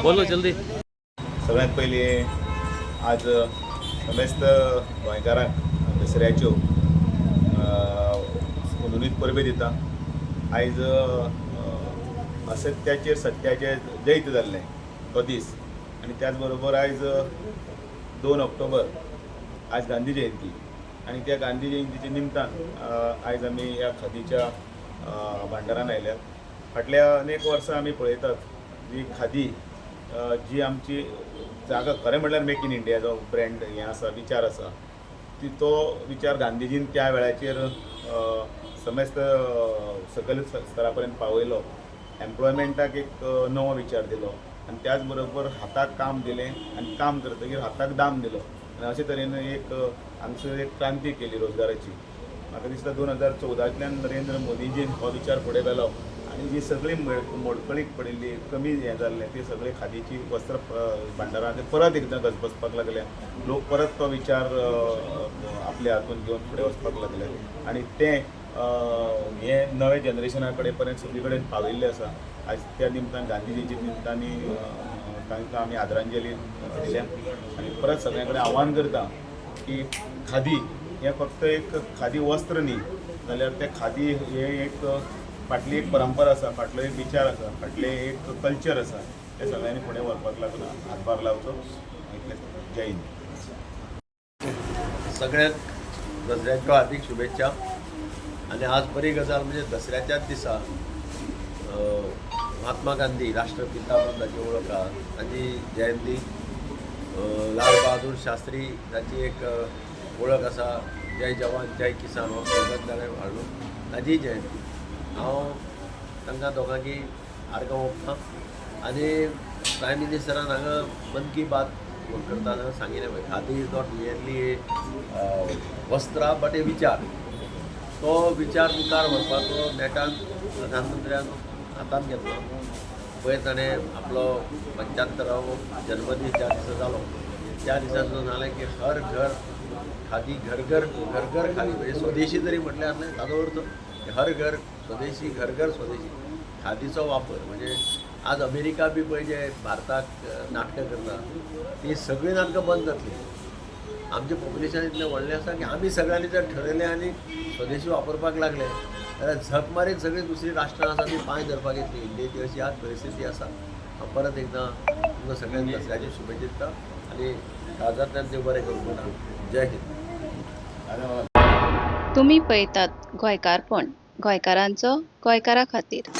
बोलो जल्दी। सगळ्यात पयली आज समेस्त गोंयकारांक दसऱ्याच्यो उनुनीत परबे दिता। आयज असत्याचेर सत्याचें जैत जाल्लें तो दीस आनी त्याच बरोबर आयज 2 ऑक्टोबर आज गांधी जयंती आनी त्या गांधी जयंतीच्या निमतान आयज आमी ह्या खादीच्या भांडारान आयल्यात। फाटल्या अनेक वर्सां आमी पळयतात जी खादी जी आमची जागा खरें म्हणल्यार मेक इन इंडिया जो ब्रँड हें आसा विचार आसा ती तो विचार गांधीजीन त्या वेळाचेर समेस्त सकयल स्तरा पर्यंत पावयलो। एम्प्लॉयमेंटाक एक नवो विचार दिलो आनी त्याच बरोबर हाताक काम दिलें आनी काम करतकीर हाताक दाम दिलो आनी अशे तरेन एक हांगसर एक क्रांती केली रोजगाराची। म्हाका दिसता 2014तल्यान नरेंद्र मोदीजीन हो विचार फुडें व्हेलो आनी जी सगळी मोडकळीक पडिल्ली कमी हें जाल्लें ती सगळी खादीची वस्त्र भांडारां परत एकदां गजबजपाक लागल्या। लोक परत तो विचार आपल्या हातून घेवन फुडें वचपाक लागले आनी तें हें नवे जनरेशना कडेन पर्यंत सगळे कडेन पाविल्लें आसा। आयज त्या निमतान गांधीजीच्या निमतानी तांकां आमी आदरांजली दिल्या आनी परत सगळ्यां कडेन आव्हान करता की खादी हें फक्त एक खादी वस्त्र न्ही जाल्यार तें खादी हें एक फाटली एक परंपरा आसा, फाटलो एक विचार आसा, फाटलें एक कल्चर आसा, ते सगळ्यांनी फुडें व्हरपाक लागून हातभार लावचो। जय हिंद। सगळ्यांक दसऱ्याच्यो हार्दिक शुभेच्छा। आणि आज बरी गजाल म्हणजे दसऱ्याच्याच दिसा महात्मा गांधी राष्ट्रपिता म्हणून ताची वळख आसा, ताची जयंती। लाल बहादूर शास्त्री ताची एक वळख आसा, जय जवान जय किसान हो स्लोगन ताणें हाडून ताची जयंती। हांव तांकां दोगांकी आर्गां ओंपतां आनी प्रायम मिनिस्टरान हांगा मन की बात करता हांगा सांगिल्लें पळय खादी इज नॉट मियरली वस्त्रां बट ए विचार। तो विचार मुखार व्हरपाचो नेटान प्रधानमंत्र्यान हातांत घेतलो। पळय ताणें आपलो 75वो जन्मदीस ज्या दिसा जालो त्या दिसाचो जालें की हर घर खादी घर घर खादी म्हणजे स्वदेशी जरी म्हटल्यार न्हय ताचो अर्थ हर घर स्वदेशी घर घर स्वदेशी खादीचो वापर। म्हणजे आज अमेरिका बी पळय जे भारताक नाटकां करता ती सगळी नाटकां बंद जातली। आमचें पॉप्युलेशन इतलें व्हडलें आसा की आमी सगळ्यांनी जर ठरयलें आनी स्वदेशी वापरपाक लागले जाल्यार झक मारीत सगळी दुसरी राष्ट्रां आसा ती पांय धरपाक येतली। इंडियेची अशी आज परिस्थिती आसा। हांव परत एकदां तुमकां सगळ्यांक दसऱ्याची शुभेच्छा दिता आनी काळजांतल्यान देव बरें करूं म्हणटा। जय हिंद। तुम्ही पळयतात गोंयकारपण, गोंयकारांचो गोंयकारा खातीर।